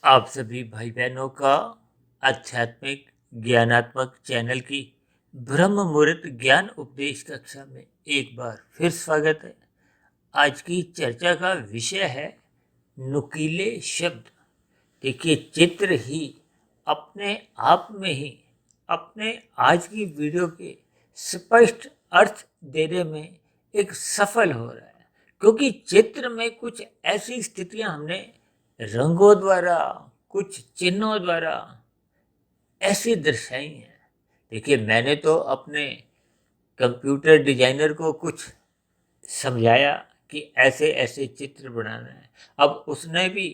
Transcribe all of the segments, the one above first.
आप सभी भाई बहनों का आध्यात्मिक ज्ञानात्मक चैनल की ब्रह्म मुहूर्त ज्ञान उपदेश कक्षा में एक बार फिर स्वागत है। आज की चर्चा का विषय है नुकीले शब्द। देखिए, चित्र ही अपने आप में ही अपने आज की वीडियो के स्पष्ट अर्थ देने में एक सफल हो रहा है, क्योंकि चित्र में कुछ ऐसी स्थितियां हमने रंगों द्वारा, कुछ चिन्हों द्वारा ऐसी दर्शाई हैं। देखिए, मैंने तो अपने कंप्यूटर डिजाइनर को कुछ समझाया कि ऐसे ऐसे चित्र बनाना है। अब उसने भी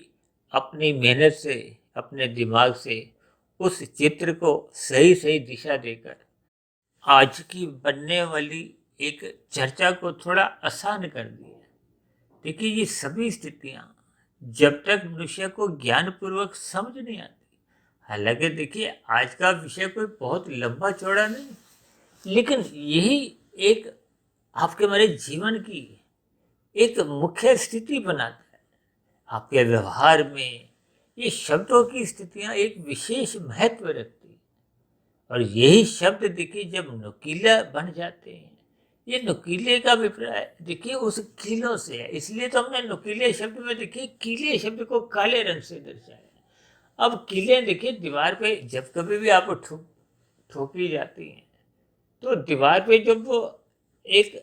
अपनी मेहनत से, अपने दिमाग से उस चित्र को सही सही दिशा देकर आज की बनने वाली एक चर्चा को थोड़ा आसान कर दिया। देखिए, ये सभी स्थितियां जब तक मनुष्य को ज्ञानपूर्वक समझ नहीं आती, हालांकि देखिए आज का विषय कोई बहुत लंबा चौड़ा नहीं, लेकिन यही एक आपके हमारे जीवन की एक मुख्य स्थिति बनाता है। आपके व्यवहार में ये शब्दों की स्थितियां एक विशेष महत्व रखती है, और यही शब्द देखिए जब नुकीला बन जाते हैं, ये नुकीले का अभिप्राय देखिए उस कीलों से है, इसलिए तो हमने नुकीले शब्द में देखिए कीले शब्द को काले रंग से दर्शाया। अब कीले देखिए दीवार पे जब कभी भी आप ठोकी जाती हैं, तो दीवार पे जब वो एक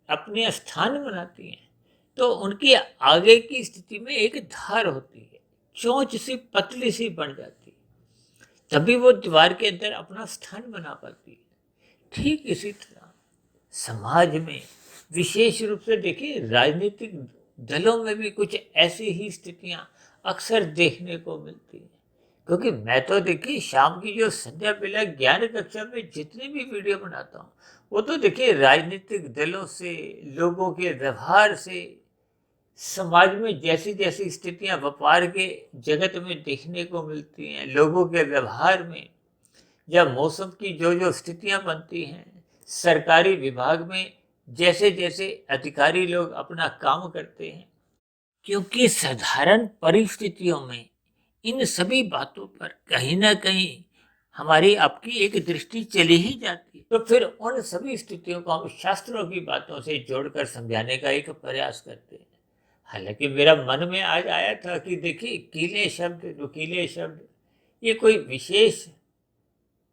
अपने स्थान बनाती हैं, तो उनकी आगे की स्थिति में एक धार होती है, चोंच सी पतली सी बन जाती है, तभी वो दीवार के अंदर अपना स्थान बना पाती है। ठीक इसी तरह समाज में, विशेष रूप से देखिए राजनीतिक दलों में भी कुछ ऐसी ही स्थितियां अक्सर देखने को मिलती हैं। क्योंकि मैं तो देखिए शाम की जो संध्या बेला ज्ञान कक्षा में जितनी भी वीडियो बनाता हूँ, वो तो देखिए राजनीतिक दलों से, लोगों के व्यवहार से, समाज में जैसी जैसी स्थितियां व्यापार के जगत में देखने को मिलती हैं, लोगों के व्यवहार में, जब मौसम की जो जो स्थितियां बनती हैं, सरकारी विभाग में जैसे जैसे अधिकारी लोग अपना काम करते हैं, क्योंकि साधारण परिस्थितियों में इन सभी बातों पर कहीं ना कहीं हमारी आपकी एक दृष्टि चली ही जाती है, तो फिर उन सभी स्थितियों को हम शास्त्रों की बातों से जोड़कर समझाने का एक प्रयास करते हैं। हालांकि मेरा मन में आज आया था कि देखिए कीले शब्द, नुकीले शब्द, ये कोई विशेष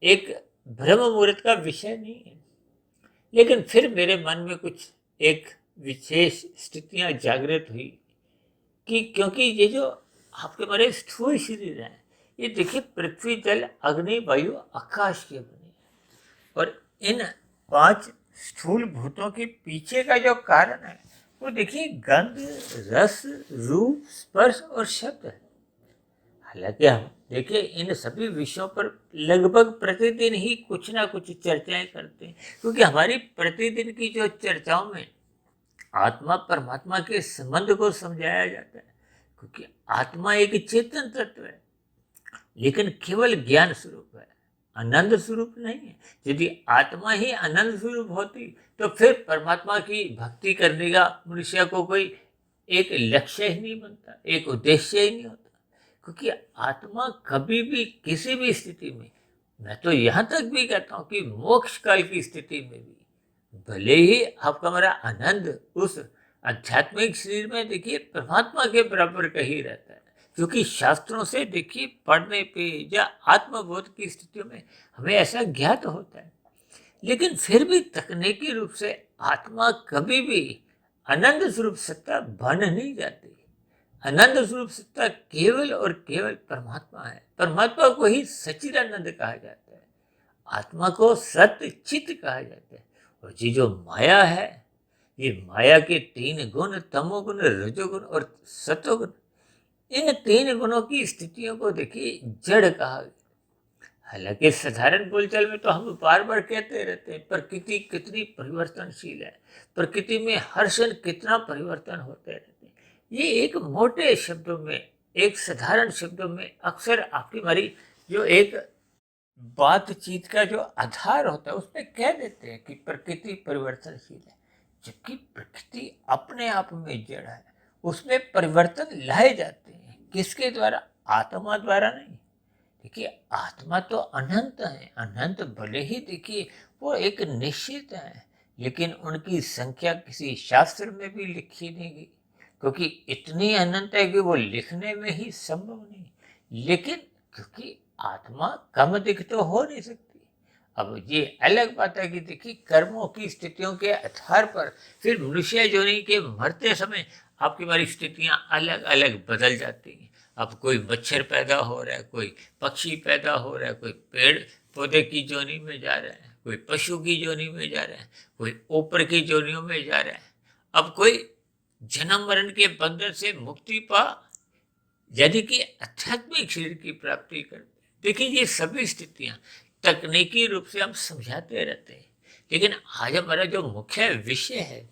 एक ब्रह्म मुहूर्त का विषय नहीं है, लेकिन फिर मेरे मन में कुछ एक विशेष स्थितियां जागृत हुई कि क्योंकि ये जो आपके हमारे स्थूल शरीर हैं, ये देखिए पृथ्वी, जल, अग्नि, वायु, आकाश के बने हैं, और इन 5 स्थूल भूतों के पीछे का जो कारण है वो देखिए गंध, रस, रूप, स्पर्श और शब्द है। हालांकि हम देखिए इन सभी विषयों पर लगभग प्रतिदिन ही कुछ ना कुछ चर्चाएं करते हैं, क्योंकि हमारी प्रतिदिन की जो चर्चाओं में आत्मा परमात्मा के संबंध को समझाया जाता है। क्योंकि आत्मा एक चेतन तत्व है, लेकिन केवल ज्ञान स्वरूप है, आनंद स्वरूप नहीं है। यदि आत्मा ही आनंद स्वरूप होती, तो फिर परमात्मा की भक्ति करने का मनुष्य को कोई एक लक्ष्य ही नहीं बनता, एक उद्देश्य ही नहीं होता। क्योंकि आत्मा कभी भी किसी भी स्थिति में, मैं तो यहाँ तक भी कहता हूँ कि मोक्ष काल की स्थिति में भी, भले ही आपका हमारा आनंद उस आध्यात्मिक शरीर में देखिए परमात्मा के बराबर का ही रहता है, क्योंकि शास्त्रों से देखिए पढ़ने पे या आत्मबोध की स्थितियों में हमें ऐसा ज्ञात होता है। लेकिन फिर भी तकनीकी रूप से आत्मा कभी भी आनंद स्वरूप सत्ता बन नहीं जाती। आनंद स्वरूप सत्ता केवल और केवल परमात्मा है। परमात्मा को ही सच्चिदानंद कहा जाता है, आत्मा को सत्य चित्त कहा जाता है। और ये जो माया है, ये माया के 3 गुण, तमोगुण, रजोगुण और सतोगुण, इन 3 गुणों की स्थितियों को देखिए जड़ कहा गया। हालांकि साधारण बोलचाल में तो हम बार बार कहते रहते हैं प्रकृति कितनी परिवर्तनशील है, प्रकृति में हर क्षण कितना परिवर्तन होते रहते हैं। ये एक मोटे शब्दों में, एक साधारण शब्दों में अक्सर आपकी हमारी जो एक बातचीत का जो आधार होता है उसमें कह देते हैं कि प्रकृति परिवर्तनशील है, जबकि प्रकृति अपने आप में जड़ है, उसमें परिवर्तन लाए जाते हैं। किसके द्वारा? आत्मा द्वारा नहीं। देखिए आत्मा तो अनंत है, अनंत भले ही देखिए वो एक निश्चित है, लेकिन उनकी संख्या किसी शास्त्र में भी लिखी नहीं गई, क्योंकि इतनी अनंत है कि वो लिखने में ही संभव नहीं। लेकिन क्योंकि आत्मा कम अधिक तो हो नहीं सकती। अब ये अलग बात है कि देखिए कर्मों की स्थितियों के आधार पर फिर मनुष्य योनि के मरते समय आपकी हमारी स्थितियां अलग अलग बदल जाती हैं। अब कोई मच्छर पैदा हो रहा है, कोई पक्षी पैदा हो रहा है, कोई पेड़ पौधे की जोनी में जा रहा है, कोई पशु की जोनी में जा रहा है, कोई ऊपर की जोनियों में जा रहा है। अब कोई जन्म मरण के बंधन से मुक्ति पा, यानी कि आध्यात्मिक शरीर की प्राप्ति कर। देखिए ये सभी स्थितियां तकनीकी रूप से हम समझाते रहते हैं, लेकिन आज हमारा जो मुख्य विषय है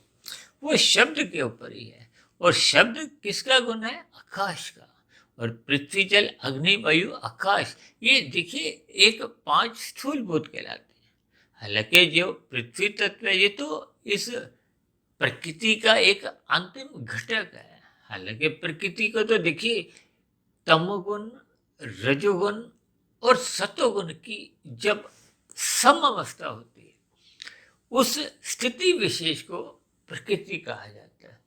वो शब्द के ऊपर ही है। और शब्द किसका गुण है? आकाश का। और पृथ्वी जल अग्नि वायु आकाश, ये देखिए एक 5 स्थूलभूत कहलाते हैं। हालांकि जो पृथ्वी तत्व है ये तो इस प्रकृति का एक अंतिम घटक है। हालांकि प्रकृति को तो देखिए तमोगुण, रजोगुण और सतोगुण की जब सम अवस्था होती है, उस स्थिति विशेष को प्रकृति कहा जाता है।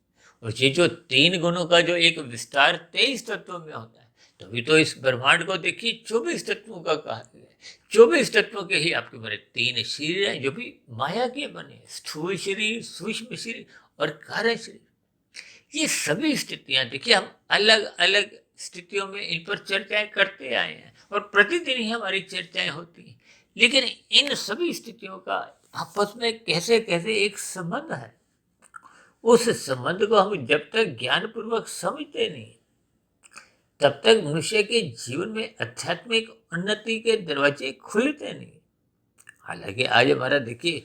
और ये जो 3 गुणों का जो एक विस्तार 23 तत्वों में होता है, तभी तो इस ब्रह्मांड को देखिए 24 तत्वों का कहा गया है। 24 तत्वों के ही आपके बड़े 3 शरीर हैं, जो भी माया के बने, स्थूल शरीर, सूक्ष्म शरीर और कार्य शरीर। ये सभी स्थितियां देखिए हम अलग अलग स्थितियों में इन पर चर्चाएं करते आए हैं और प्रतिदिन ही हमारी चर्चाएं होती हैं। लेकिन इन सभी स्थितियों का आपस में कैसे कैसे एक संबंध है, उस संबंध को हम जब तक ज्ञानपूर्वक समझते नहीं, तब तक मनुष्य के जीवन में आध्यात्मिक उन्नति के दरवाजे खुलते नहीं। हालांकि आज हमारा देखिए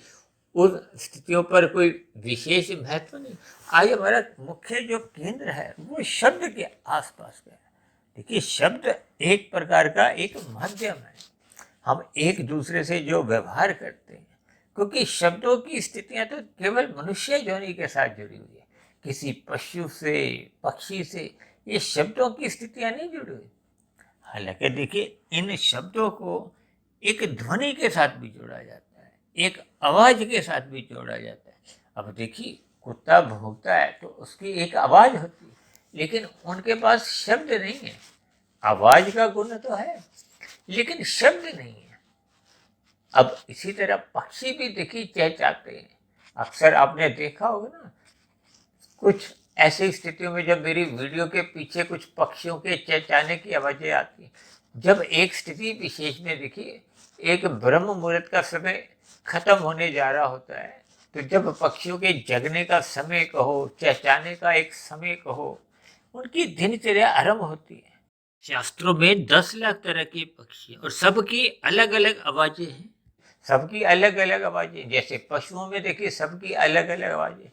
उन स्थितियों पर कोई विशेष महत्व नहीं। आज हमारा मुख्य जो केंद्र है वो शब्द के आसपास का है। देखिए शब्द एक प्रकार का एक माध्यम है, हम एक दूसरे से जो व्यवहार करते हैं, क्योंकि शब्दों की स्थितियां तो केवल मनुष्य योनि के साथ जुड़ी हुई है, किसी पशु से, पक्षी से ये शब्दों की स्थितियां नहीं जुड़ी हुई। हालांकि देखिए इन शब्दों को एक ध्वनि के साथ भी जोड़ा जाता है, एक आवाज के साथ भी जोड़ा जाता है। अब देखिए कुत्ता भौंकता है तो उसकी एक आवाज होती है, लेकिन उनके पास शब्द नहीं है। आवाज का गुण तो है, लेकिन शब्द नहीं है। अब इसी तरह पक्षी भी देखिए चहचहाते हैं। अक्सर आपने देखा होगा ना, कुछ ऐसी स्थितियों में जब मेरी वीडियो के पीछे कुछ पक्षियों के चहचहाने की आवाजें आती हैं। जब एक स्थिति विशेष में देखिए एक ब्रह्म मुहूर्त का समय खत्म होने जा रहा होता है, तो जब पक्षियों के जगने का समय कहो, चहचहाने का एक समय कहो, उनकी दिनचर्या आरंभ होती है। शास्त्रों में 10 लाख तरह के पक्षी और सबकी अलग अलग आवाजें हैं, सबकी अलग अलग आवाजें। जैसे पशुओं में देखिए सबकी अलग अलग आवाजें,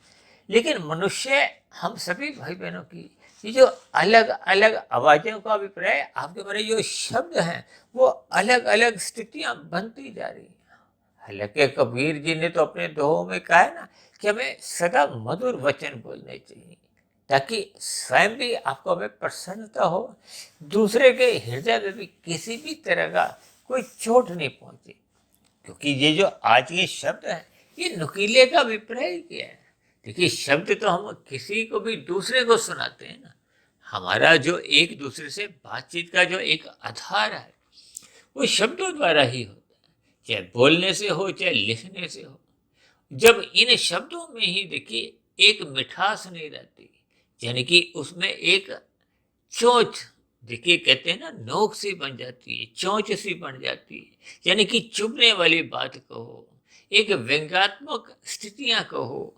लेकिन मनुष्य हम सभी भाई बहनों की ये जो अलग अलग आवाज़ों का अभिप्राय, आपके बड़े जो शब्द हैं वो अलग अलग स्थितियां बनती जा रही हैं। हालांकि कबीर जी ने तो अपने दोहों में कहा है ना कि हमें सदा मधुर वचन बोलने चाहिए, ताकि स्वयं भी आपको हमें प्रसन्नता हो, दूसरे के हृदय में भी किसी भी तरह का कोई चोट नहीं पहुंचे। क्योंकि ये जो आज के शब्द हैं ये नुकीले का अभिप्राय क्या है? देखिए शब्द तो हम किसी को भी दूसरे को सुनाते हैं ना। हमारा जो एक दूसरे से बातचीत का जो एक आधार है वो शब्दों द्वारा ही होता है, चाहे बोलने से हो चाहे लिखने से हो। जब इन शब्दों में ही देखिए एक मिठास नहीं रहती, यानी कि उसमें एक चोंच, देखिए कहते हैं ना नोक सी बन जाती है, चोंच सी बन जाती है, यानी कि चुभने वाली बात कहो, एक व्यंग्यात्मक स्थितियां कहो।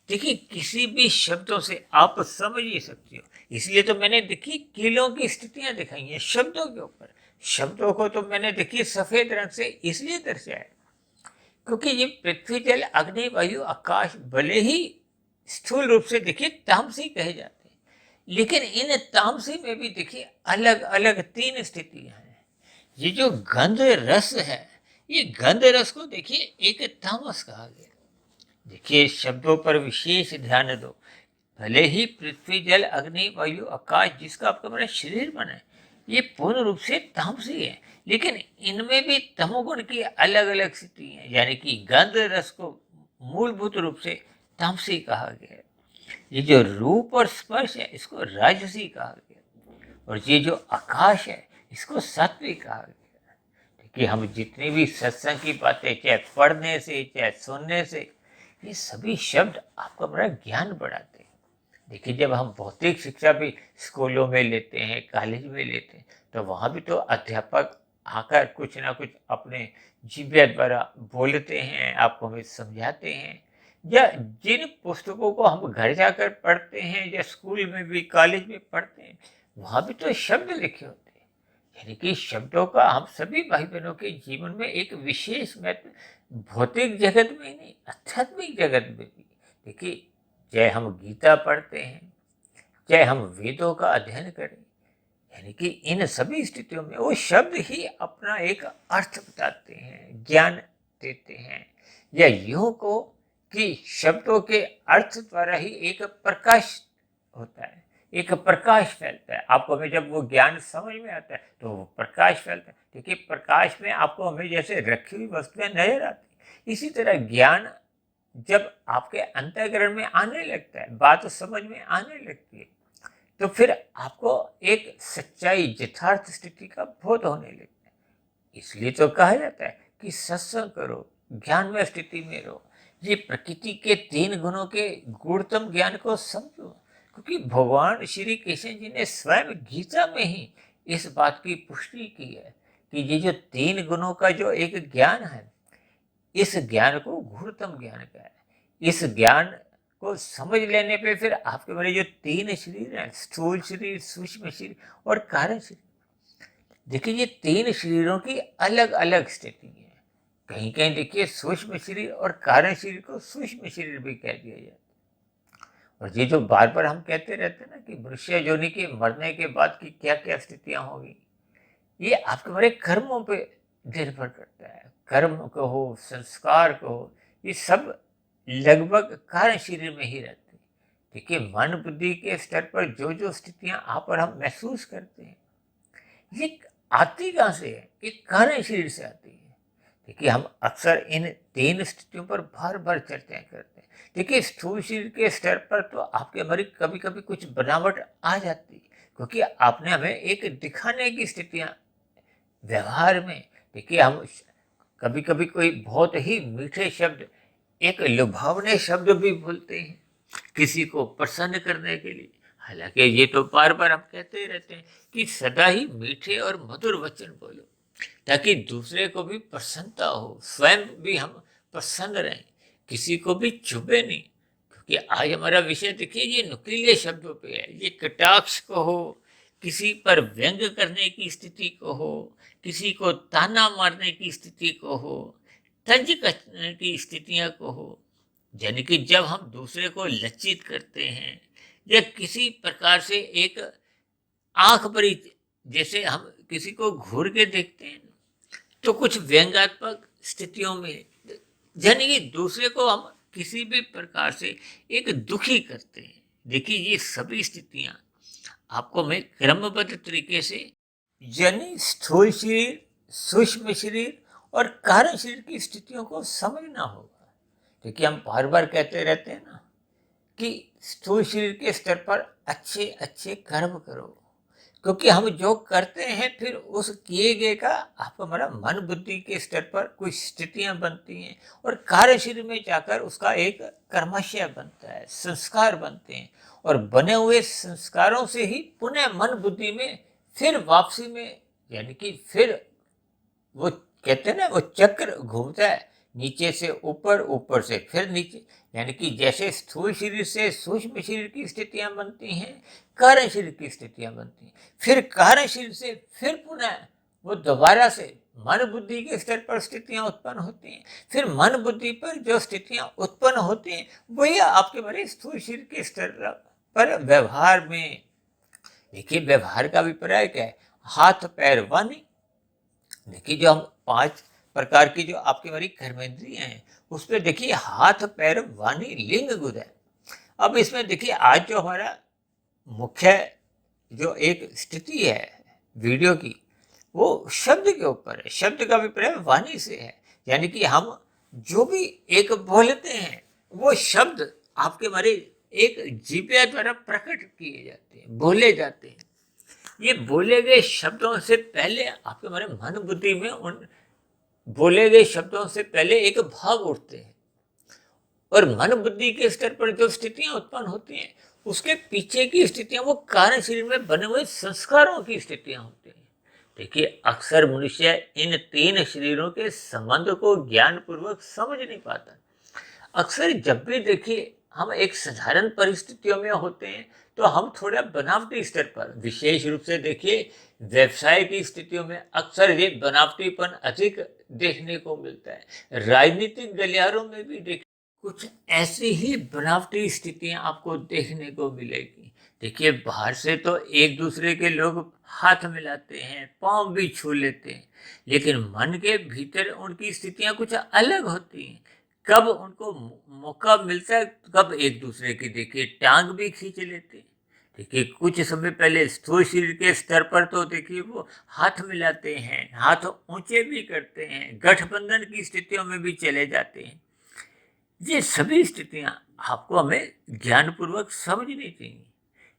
देखिए किसी भी शब्दों से आप समझ ही सकते हो। इसलिए तो मैंने देखी किलों की स्थितियां दिखाई हैं शब्दों के ऊपर। शब्दों को तो मैंने देखी सफेद रंग से इसलिए दर्शाया क्योंकि ये पृथ्वी जल अग्नि वायु आकाश भले ही स्थूल रूप से देखिए तामसी कहे जाते हैं, लेकिन इन तामसी में भी देखिए अलग अलग 3 स्थितियां हैं। ये जो गंध रस है, ये गंध रस को देखिए एक तामस कहा गया। देखिए शब्दों पर विशेष ध्यान दो। भले ही पृथ्वी जल अग्नि वायु आकाश जिसका आपका मेरा शरीर बना है, ये पूर्ण रूप से तामसी है, लेकिन इनमें भी तमोगुण की अलग अलग स्थिति है। यानी कि गंध रस को मूलभूत रूप से तामसी कहा गया है। ये जो रूप और स्पर्श है इसको राजसी कहा गया, और ये जो आकाश है इसको सात्विक कहा गया। कि हम जितनी भी सत्संग की बातें, चाहे पढ़ने से चाहे सुनने से, ये सभी शब्द आपका बड़ा ज्ञान बढ़ाते हैं। देखिए, जब हम भौतिक शिक्षा भी स्कूलों में लेते हैं, कॉलेज में लेते हैं, तो वहाँ भी तो अध्यापक आकर कुछ ना कुछ अपने जीविया द्वारा बोलते हैं, आपको हमें समझाते हैं। या जिन पुस्तकों को हम घर जाकर पढ़ते हैं या स्कूल में भी कॉलेज में पढ़ते हैं, वहाँ भी तो शब्द लिखे होते हैं। यानी कि शब्दों का हम सभी भाई बहनों के जीवन में एक विशेष महत्व, भौतिक जगत में ही नहीं, आध्यात्मिक जगत में भी। देखिए, चाहे हम गीता पढ़ते हैं, चाहे हम वेदों का अध्ययन करें, यानी कि इन सभी स्थितियों में वो शब्द ही अपना एक अर्थ बताते हैं, ज्ञान देते हैं। या यूं को कि शब्दों के अर्थ द्वारा ही एक प्रकाश होता है, एक प्रकाश फैलता है। आपको हमें जब वो ज्ञान समझ में आता है तो वो प्रकाश फैलता है। देखिए, प्रकाश में आपको हमें जैसे रखी हुई वस्तुएं नजर आती, इसी तरह ज्ञान जब आपके अंतःकरण में आने लगता है, बात समझ में आने लगती है, तो फिर आपको एक सच्चाई, यथार्थ स्थिति का बोध होने लगता है। इसलिए तो कहा जाता है कि सत्संग करो, ज्ञान में स्थिति में रहो। ये प्रकृति के 3 गुणों के गूढ़तम ज्ञान को समझो, क्योंकि भगवान श्री कृष्ण जी ने स्वयं गीता में ही इस बात की पुष्टि की है कि ये जो 3 गुणों का जो एक ज्ञान है, इस ज्ञान को गूढ़तम ज्ञान का है। इस ज्ञान को समझ लेने पे फिर आपके मेरे जो 3 शरीर हैं, स्थूल शरीर, सूक्ष्म शरीर और कारण शरीर, देखिए ये 3 शरीरों की अलग अलग स्थिति है। कहीं कहीं देखिए सूक्ष्म शरीर और कारण शरीर को सूक्ष्म शरीर भी कह दिया जाता है। और ये जो बार बार हम कहते रहते हैं ना कि मनुष्य योनि के मरने के बाद की क्या क्या स्थितियां होगी, ये आपके बड़े कर्मों पे निर्भर करता है। कर्म कहो, संस्कार कहो, ये सब लगभग कारण शरीर में ही रहते हैं। देखिए, मन बुद्धि के स्तर पर जो जो स्थितियां आप और हम महसूस करते हैं, ये आती कहाँ से है? ये कारण शरीर से आती है। देखिए, हम अक्सर इन 3 स्थितियों पर बार बार चर्चाएं करते हैं। देखिए, स्थूल शरीर के स्तर पर तो आपके हमारी कभी कभी कुछ बनावट आ जाती है, क्योंकि आपने हमें एक दिखाने की स्थितियां व्यवहार में, देखिए हम कभी कभी कोई बहुत ही मीठे शब्द, एक लुभावने शब्द भी बोलते हैं किसी को प्रसन्न करने के लिए। हालांकि ये तो बार बार हम कहते ही रहते हैं कि सदा ही मीठे और मधुर वचन बोलो, ताकि दूसरे को भी प्रसन्नता हो, स्वयं भी हम प्रसन्न रहें, किसी को भी चुभे नहीं। क्योंकि आज हमारा विषय देखिए ये नुकीले शब्दों पे है। ये कटाक्ष को हो, किसी पर व्यंग करने की स्थिति को हो, किसी को ताना मारने की स्थिति को हो, तंज कसने की स्थितियां को हो, यानी कि जब हम दूसरे को लज्जित करते हैं या किसी प्रकार से एक आंख भरी, जैसे हम किसी को घूर के देखते हैं तो कुछ व्यंग्यात्मक स्थितियों में, यानी कि दूसरे को हम किसी भी प्रकार से एक दुखी करते हैं। देखिए, ये सभी स्थितियां आपको मैं क्रमबद्ध तरीके से, यानी स्थूल शरीर, सूक्ष्म शरीर और कारण शरीर की स्थितियों को समझना होगा। क्योंकि हम बार बार कहते रहते हैं ना कि स्थूल शरीर के स्तर पर अच्छे अच्छे कर्म करो, क्योंकि हम जो करते हैं फिर उस किए गए का आपका हमारा मन बुद्धि के स्तर पर कुछ स्थितियां बनती हैं, और कार्य शरीर में जाकर उसका एक कर्माशय बनता है, संस्कार बनते हैं, और बने हुए संस्कारों से ही पुनः मन बुद्धि में फिर वापसी में, यानी कि फिर वो कहते हैं ना वो चक्र घूमता है, नीचे से ऊपर, ऊपर से फिर नीचे। यानी कि जैसे स्थूल शरीर से सूक्ष्म शरीर की स्थितियां बनती हैं, कारण शरीर की स्थितियां बनती हैं, फिर कारण शरीर से फिर पुनः वो दोबारा से मन बुद्धि के स्तर पर स्थितियां उत्पन्न होती हैं। फिर मन बुद्धि पर जो स्थितियां उत्पन्न होती हैं वही आपके बड़े स्थूल शरीर के स्तर पर व्यवहार में। देखिए, व्यवहार का अभिप्राय क्या है? हाथ पैर वाणी। देखिए, जो हम 5 प्रकार की जो आपकी हमारी कर्मेंद्रियां हैं, उस पर देखिए हाथ पैर वाणी लिंग गुद है। अब इसमें देखिए आज जो हमारा मुख्य जो एक स्थिति है, वीडियो की, वो शब्द के ऊपर है। शब्द का अभिप्राय वाणी से है, यानी कि हम जो भी एक बोलते हैं वो शब्द आपके हमारे एक जीभ द्वारा प्रकट किए जाते हैं, बोले जाते हैं। ये बोले गए शब्दों से पहले आपके हमारे मन बुद्धि में उन बोले गए शब्दों से पहले एक भाव उठते हैं, और मन बुद्धि के स्तर पर जो स्थितियां उत्पन्न होती हैं उसके पीछे की स्थितियां वो कारण शरीर में बने हुए संस्कारों की स्थितियां होती हैं। देखिए, अक्सर मनुष्य इन तीन शरीरों के संबंध को ज्ञान पूर्वक समझ नहीं पाता। अक्सर जब भी देखिए हम एक साधारण परिस्थितियों में होते हैं तो हम थोड़ा बनावटी स्तर पर, विशेष रूप से देखिए व्यवसाय की स्थितियों में अक्सर ये बनावटीपन अधिक देखने को मिलता है। राजनीतिक गलियारों में भी देखिए कुछ ऐसी ही बनावटी स्थितियां आपको देखने को मिलेगी। देखिए, बाहर से तो एक दूसरे के लोग हाथ मिलाते हैं, पांव भी छू लेते हैं, लेकिन मन के भीतर उनकी स्थितियां कुछ अलग होती हैं। कब उनको मौका मिलता है, कब एक दूसरे की देखिए टांग भी खींच लेते हैं। देखिए, कुछ समय पहले स्थूल शरीर के स्तर पर तो देखिए वो हाथ मिलाते हैं, हाथ ऊंचे भी करते हैं, गठबंधन की स्थितियों में भी चले जाते हैं। ये सभी स्थितियां आपको हमें ज्ञानपूर्वक समझनी चाहिए।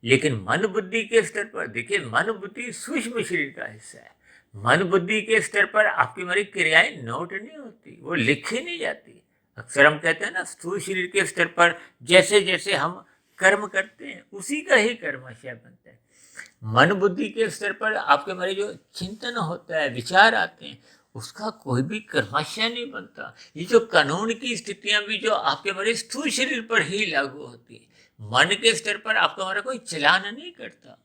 लेकिन मन बुद्धि के स्तर पर देखिए, मन बुद्धि सूक्ष्म शरीर का हिस्सा है। मन बुद्धि के स्तर पर आपकी हमारी क्रियाएं नोट नहीं होती, वो लिखी नहीं जाती। अक्सर हम कहते हैं ना, स्थूल शरीर के स्तर पर जैसे जैसे हम कर्म करते हैं उसी का ही कर्माशय बनता है। मन बुद्धि के स्तर पर आपके हमारे जो चिंतन होता है, विचार आते हैं, उसका कोई भी कर्माशय नहीं बनता। ये जो कानून की स्थितियां भी जो आपके हमारे स्थूल शरीर पर ही लागू होती है, मन के स्तर पर आपका हमारा कोई चलान नहीं करता।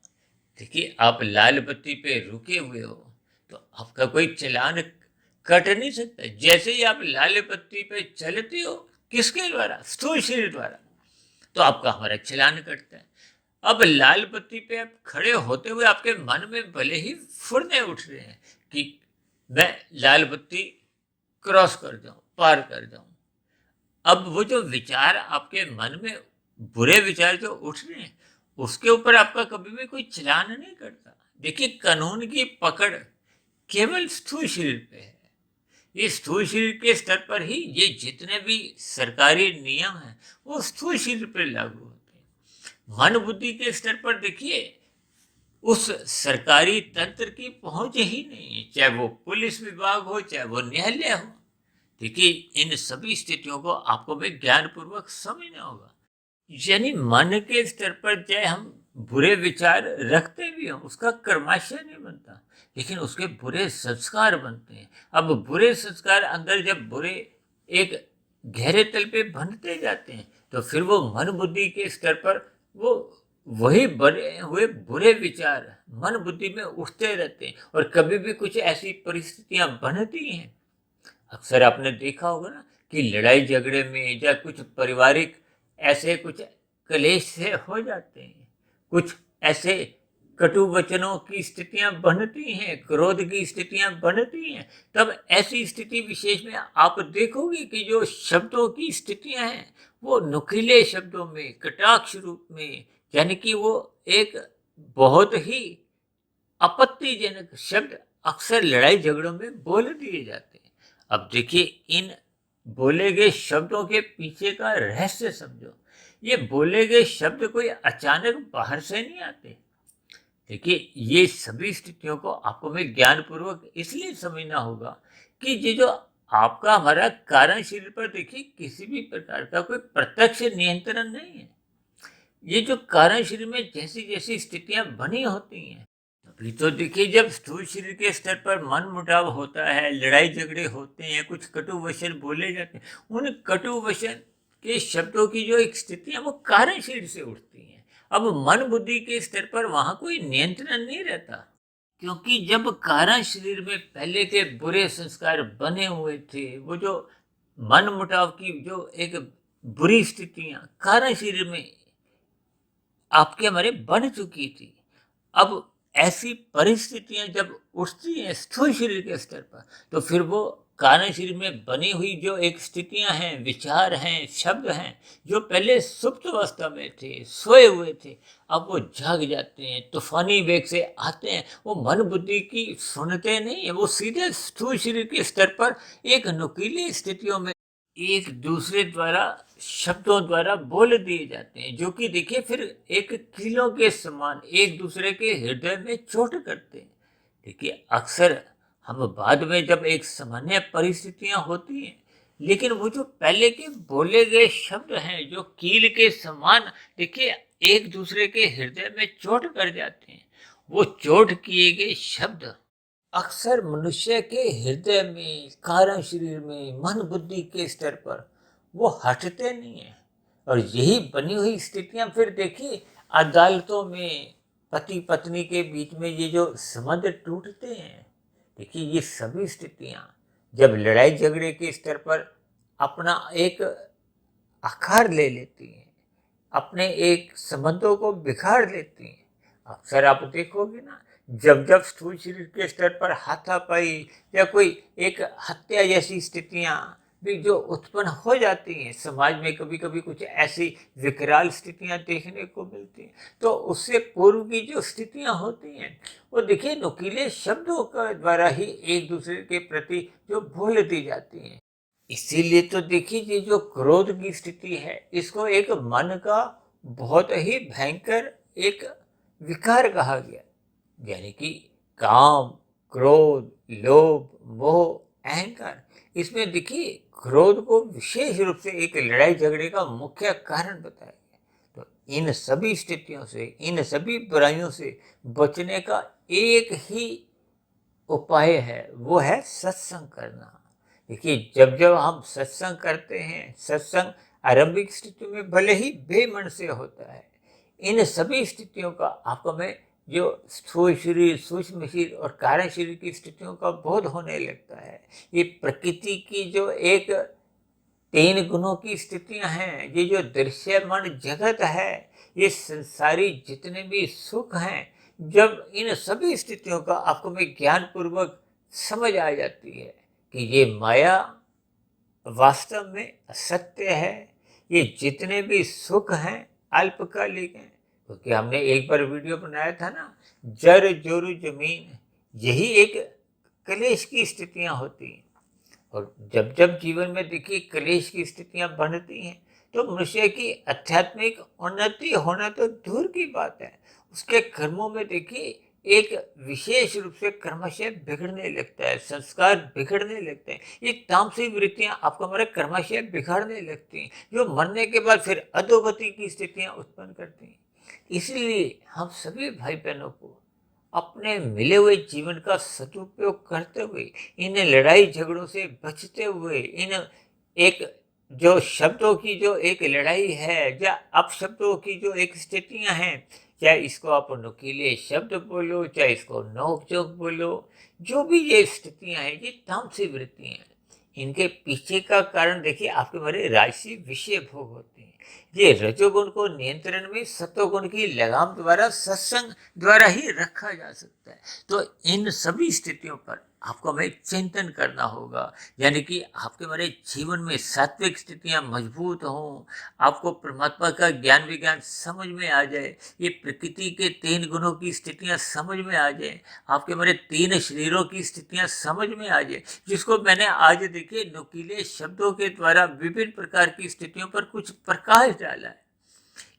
देखिए, आप लाल बत्ती पे रुके हुए हो तो आपका कोई चलान कट नहीं सकता। जैसे ही आप लाल बत्ती पे चलते हो, किसके द्वारा? स्थूल शरीर द्वारा, तो आपका हमारा चलान कटता है। अब लाल बत्ती पे आप खड़े होते हुए आपके मन में भले ही फुरने उठ रहे हैं कि मैं लाल बत्ती क्रॉस कर जाऊं, पार कर जाऊं। अब वो जो विचार आपके मन में, बुरे विचार जो उठ रहे हैं, उसके ऊपर आपका कभी भी कोई चलान नहीं करता। देखिए, कानून की पकड़ केवल स्थूल शरीर पे है। ये स्थूल शरीर के स्तर पर ही ये जितने भी सरकारी नियम हैं वो स्थूल शरीर पर लागू होते हैं। मन बुद्धि के स्तर पर देखिए उस सरकारी तंत्र की पहुंच ही नहीं है, चाहे वो पुलिस विभाग हो, चाहे वो न्यायालय हो। देखिए, इन सभी स्थितियों को आपको भी ज्ञान पूर्वक समझना होगा। यानी मन के स्तर पर चाहे हम बुरे विचार रखते भी हों, उसका कर्माशय नहीं बनता, लेकिन उसके बुरे संस्कार बनते हैं। अब बुरे संस्कार अंदर जब बुरे एक गहरे तल पे बनते जाते हैं तो फिर वो मन बुद्धि के स्तर पर वो वही बने हुए बुरे विचार मन बुद्धि में उठते रहते हैं, और कभी भी कुछ ऐसी परिस्थितियां बनती हैं। अक्सर आपने देखा होगा ना कि लड़ाई झगड़े में या कुछ पारिवारिक ऐसे कुछ कलेश से हो जाते हैं, कुछ ऐसे कटु वचनों की स्थितियां बनती हैं, क्रोध की स्थितियां बनती हैं। तब ऐसी स्थिति विशेष में आप देखोगे कि जो शब्दों की स्थितियां हैं वो नुकीले शब्दों में, कटाक्ष रूप में, यानी कि वो एक बहुत ही आपत्तिजनक शब्द अक्सर लड़ाई झगड़ों में बोल दिए जाते हैं। अब देखिए, इन बोले गए शब्दों के पीछे का रहस्य समझो। ये बोले गए शब्द कोई अचानक बाहर से नहीं आते। देखिए, ये सभी स्थितियों को आपको में ज्ञान पूर्वक इसलिए समझना होगा कि ये जो आपका हमारा कारण शरीर पर देखिए किसी भी प्रकार का कोई प्रत्यक्ष नियंत्रण नहीं है। ये जो कारण शरीर में जैसी जैसी स्थितियां बनी होती हैं, अभी तो देखिए जब स्थूल शरीर के स्तर पर मन मुटाव होता है, लड़ाई झगड़े होते हैं, कुछ कटु वचन बोले जाते हैं, उन कटु वचन के शब्दों की जो एक स्थिति है वो कारण शरीर से उठती है। अब मन बुद्धि के स्तर पर वहां कोई नियंत्रण नहीं रहता, क्योंकि जब कारण शरीर में पहले के बुरे संस्कार बने हुए थे, वो जो मन मुटाव की जो एक बुरी स्थितियां कारण शरीर में आपके हमारे बन चुकी थी। अब ऐसी परिस्थितियां जब उठती हैं स्थूल शरीर के स्तर पर, तो फिर वो कारण शरीर में बनी हुई जो एक स्थितियां हैं, विचार हैं, शब्द हैं, जो पहले सुप्त अवस्था में थे, सोए हुए थे, अब वो जाग जाते हैं, तूफानी वेग से आते हैं। वो मन बुद्धि की सुनते नहीं है, वो सीधे स्थूल शरीर के स्तर पर एक नुकीली स्थितियों में एक दूसरे द्वारा शब्दों द्वारा बोल दिए जाते हैं, जो कि देखिए फिर एक कीलों के समान एक दूसरे के हृदय में चोट करते हैं। देखिए अक्सर हम बाद में जब एक सामान्य परिस्थितियां होती हैं, लेकिन वो जो पहले के बोले गए शब्द हैं जो कील के समान देखिए एक दूसरे के हृदय में चोट कर जाते हैं, वो चोट किए गए शब्द अक्सर मनुष्य के हृदय में, कारण शरीर में, मन बुद्धि के स्तर पर वो हटते नहीं है। और यही बनी हुई स्थितियां फिर देखिए अदालतों में पति पत्नी के बीच में ये जो संबंध टूटते हैं, देखिए ये सभी स्थितियां जब लड़ाई झगड़े के स्तर पर अपना एक आकार ले लेती हैं, अपने एक संबंधों को बिगाड़ लेती हैं। अक्सर आप देखोगे ना, जब जब स्थूल शरीर के स्तर पर हाथापाई या कोई एक हत्या जैसी स्थितियां भी जो उत्पन्न हो जाती हैं, समाज में कभी कभी कुछ ऐसी विकराल स्थितियां देखने को मिलती हैं, तो उससे पूर्व की जो स्थितियां होती हैं वो देखिए नुकीले शब्दों का द्वारा ही एक दूसरे के प्रति जो बोल दी जाती हैं। इसीलिए तो देखिए ये जो क्रोध की स्थिति है, इसको एक मन का बहुत ही भयंकर एक विकार कहा गया। यानी कि काम, क्रोध, लोभ, मोह, अहंकार, इसमें देखिए क्रोध को विशेष रूप से एक लड़ाई झगड़े का मुख्य कारण बताया गया। तो इन सभी स्थितियों से, इन सभी बुराइयों से बचने का एक ही उपाय है, वो है सत्संग करना। देखिए जब जब हम सत्संग करते हैं, सत्संग आरंभिक स्थिति में भले ही बेमन से होता है, इन सभी स्थितियों का आपको में जो स्थूल शरीर, सूक्ष्म शरीर और कारण शरीर की स्थितियों का बोध होने लगता है। ये प्रकृति की जो एक तीन गुणों की स्थितियां हैं, ये जो दृश्यमान जगत है, ये संसारी जितने भी सुख हैं, जब इन सभी स्थितियों का आपको में ज्ञान पूर्वक समझ आ जाती है कि ये माया वास्तव में असत्य है, ये जितने भी सुख हैं अल्पकालिक हैं। क्योंकि हमने एक बार वीडियो बनाया था ना, जर जोरू जमीन, यही एक कलेश की स्थितियां होती हैं। और जब जब जीवन में देखिए कलेश की स्थितियां बनती हैं, तो मनुष्य की आध्यात्मिक उन्नति होना तो दूर की बात है, उसके कर्मों में देखिए एक विशेष रूप से क्रमशः बिगड़ने लगता है, संस्कार बिगड़ने लगते हैं। ये तामसिक वृत्तियां आपको हमारे क्रमशः बिगाड़ने लगती हैं, जो मरने के बाद फिर अधोगति की स्थितियां उत्पन्न करती हैं। इसलिए हम सभी भाई बहनों को अपने मिले हुए जीवन का सदुपयोग करते हुए, इन लड़ाई झगड़ों से बचते हुए, इन एक जो शब्दों की जो एक लड़ाई है या अपशब्दों की जो एक स्थितियां हैं, चाहे इसको आप नुकीले शब्द बोलो, चाहे इसको नोक-झोंक बोलो, जो भी ये स्थितियां हैं, ये तामसिक वृत्तियां हैं। इनके पीछे का कारण देखिए आपके हमारे राजसी विषय भोग होते हैं। ये रजोगुण को नियंत्रण में सत्वगुण की लगाम द्वारा, सत्संग द्वारा ही रखा जा सकता है। तो इन सभी स्थितियों पर आपको हमें चिंतन करना होगा, यानी कि आपके हमारे जीवन में सात्विक स्थितियां मजबूत हों, आपको परमात्मा का ज्ञान विज्ञान समझ में आ जाए, ये प्रकृति के तीन गुणों की स्थितियां समझ में आ जाए, आपके हमारे तीन शरीरों की स्थितियां समझ में आ जाए, जिसको मैंने आज देखिए नुकीले शब्दों के द्वारा विभिन्न प्रकार की स्थितियों पर कुछ प्रकाश डाला है।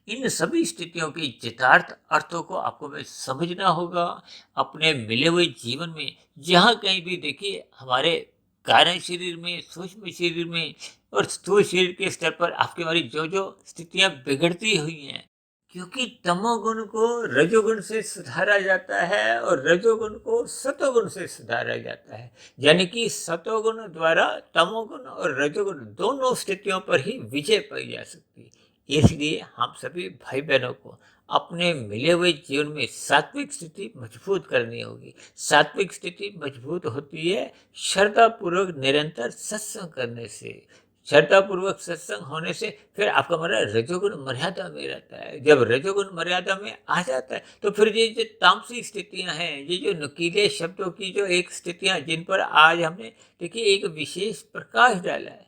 इन सभी स्थितियों के यथार्थ अर्थों को आपको में समझना होगा। अपने मिले हुए जीवन में जहाँ कहीं भी देखिए हमारे कारण शरीर में, सूक्ष्म शरीर में और स्थूल शरीर के स्तर पर आपकी हमारी जो जो स्थितियां बिगड़ती हुई हैं, क्योंकि तमोगुण को रजोगुण से सुधारा जाता है और रजोगुण को सतोगुण से सुधारा जाता है। यानी कि सतोगुण द्वारा तमोगुण और रजोगुण दोनों स्थितियों पर ही विजय पाई जा सकती है। इसलिए हम सभी भाई बहनों को अपने मिले हुए जीवन में सात्विक स्थिति मजबूत करनी होगी। सात्विक स्थिति मजबूत होती है श्रद्धा पूर्वक निरंतर सत्संग करने से, श्रद्धापूर्वक सत्संग होने से फिर आपका हमारा रजोगुण मर्यादा में रहता है। जब रजोगुण मर्यादा में आ जाता है तो फिर ये जो तामसिक स्थितियां हैं, ये जो नुकीले शब्दों की जो एक स्थितियां जिन पर आज हमने देखिए एक विशेष प्रकाश डाला है,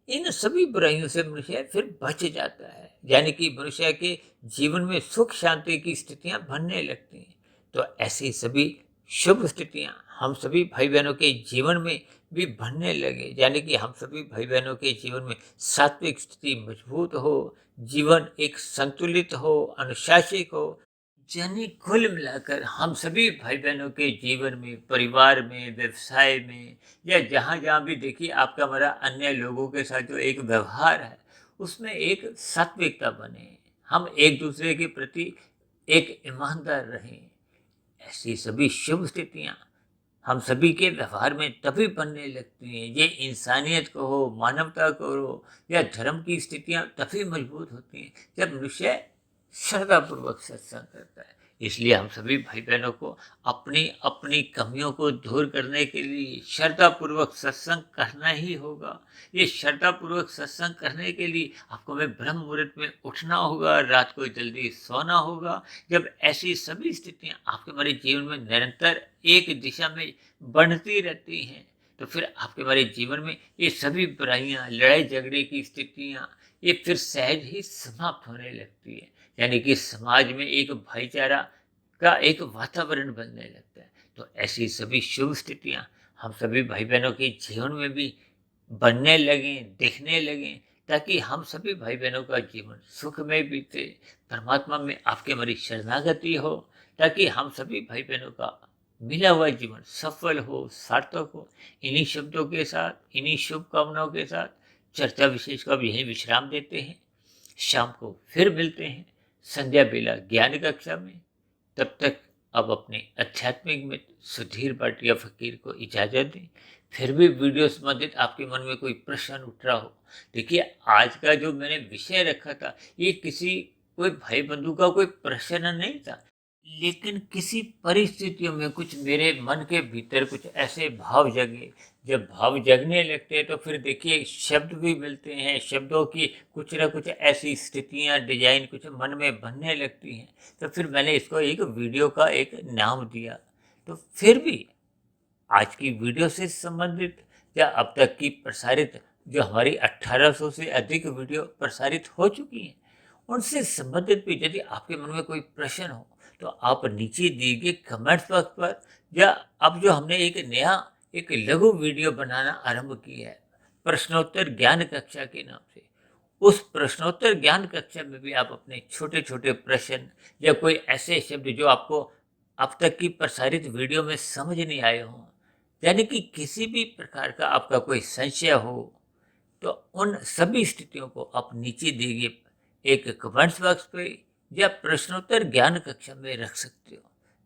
इन सभी बुराइयों से मनुष्य फिर बच जाता है। यानी कि मनुष्य के जीवन में सुख शांति की स्थितियां बनने लगती हैं। तो ऐसी सभी शुभ स्थितियां हम सभी भाई बहनों के जीवन में भी बनने लगे। यानी कि हम सभी भाई बहनों के जीवन में सात्विक स्थिति मजबूत हो, जीवन एक संतुलित हो, अनुशासित हो। यानी कुल मिलाकर हम सभी भाई बहनों के जीवन में, परिवार में, व्यवसाय में या जहाँ जहाँ भी देखिए आपका हमारा अन्य लोगों के साथ जो एक व्यवहार है, उसमें एक सात्विकता बने। हम एक दूसरे के प्रति एक ईमानदार रहें। ऐसी सभी शुभ स्थितियाँ हम सभी के व्यवहार में तभी बनने लगती हैं। ये इंसानियत को हो, मानवता को हो या धर्म की स्थितियाँ तभी मजबूत होती हैं जब मनुष्य श्रद्धापूर्वक सत्संग करता है। इसलिए हम सभी भाई बहनों को अपनी अपनी कमियों को दूर करने के लिए श्रद्धापूर्वक सत्संग करना ही होगा। ये श्रद्धापूर्वक सत्संग करने के लिए आपको में ब्रह्म मुहूर्त में उठना होगा, रात को जल्दी सोना होगा। जब ऐसी सभी स्थितियां आपके हमारे जीवन में निरंतर एक दिशा में बढ़ती रहती हैं तो फिर आपके हमारे जीवन में ये सभी बुराइयां, लड़ाई झगड़े की स्थितियां ये फिर सहज ही समाप्त होने लगती है। यानी कि समाज में एक भाईचारा का एक वातावरण बनने लगता है। तो ऐसी सभी शुभ स्थितियां हम सभी भाई बहनों के जीवन में भी बनने लगें, दिखने लगें, ताकि हम सभी भाई बहनों का जीवन सुख में बीते, परमात्मा में आपके हमारी शरणागति हो, ताकि हम सभी भाई बहनों का मिला हुआ जीवन सफल हो, सार्थक हो। इन्हीं शब्दों के साथ, इन्हीं शुभकामनाओं के साथ चर्चा विशेष को अब यहीं विश्राम देते हैं। शाम को फिर मिलते हैं संध्या बेला ज्ञान कक्षा में। तब तक अब अपने आध्यात्मिक मित्र सुधीर भाटिया फकीर को इजाजत दें। फिर भी वीडियो संबंधित आपके मन में कोई प्रश्न उठ रहा हो, देखिए आज का जो मैंने विषय रखा था ये किसी कोई भाई बंधु का कोई प्रश्न नहीं था, लेकिन किसी परिस्थितियों में कुछ मेरे मन के भीतर कुछ ऐसे भाव जगे। जब भाव जगने लगते हैं तो फिर देखिए शब्द भी मिलते हैं, शब्दों की कुछ ना कुछ ऐसी स्थितियां, डिजाइन कुछ मन में बनने लगती हैं। तो फिर मैंने इसको एक वीडियो का एक नाम दिया। तो फिर भी आज की वीडियो से संबंधित या अब तक की प्रसारित जो हमारी 1800 से अधिक वीडियो प्रसारित हो चुकी हैं, उनसे संबंधित भी यदि आपके मन में कोई प्रश्न हो तो आप नीचे दिए गए कमेंट्स बॉक्स पर, या अब जो हमने एक नया एक लघु वीडियो बनाना आरंभ किया है प्रश्नोत्तर ज्ञान कक्षा के नाम से, उस प्रश्नोत्तर ज्ञान कक्षा में भी आप अपने छोटे छोटे प्रश्न या कोई ऐसे शब्द जो आपको अब तक की प्रसारित वीडियो में समझ नहीं आए हों, यानी कि किसी भी प्रकार का आपका कोई संशय हो, तो उन सभी स्थितियों को आप नीचे दिए गए एक कमेंट्स बॉक्स पे या प्रश्नोत्तर ज्ञान कक्षा में रख सकते हो।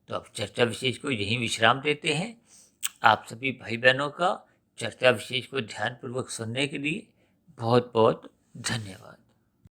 तो अब चर्चा विशेष को यहीं विश्राम देते हैं। आप सभी भाई बहनों का चर्चा विशेष को ध्यानपूर्वक सुनने के लिए बहुत बहुत धन्यवाद।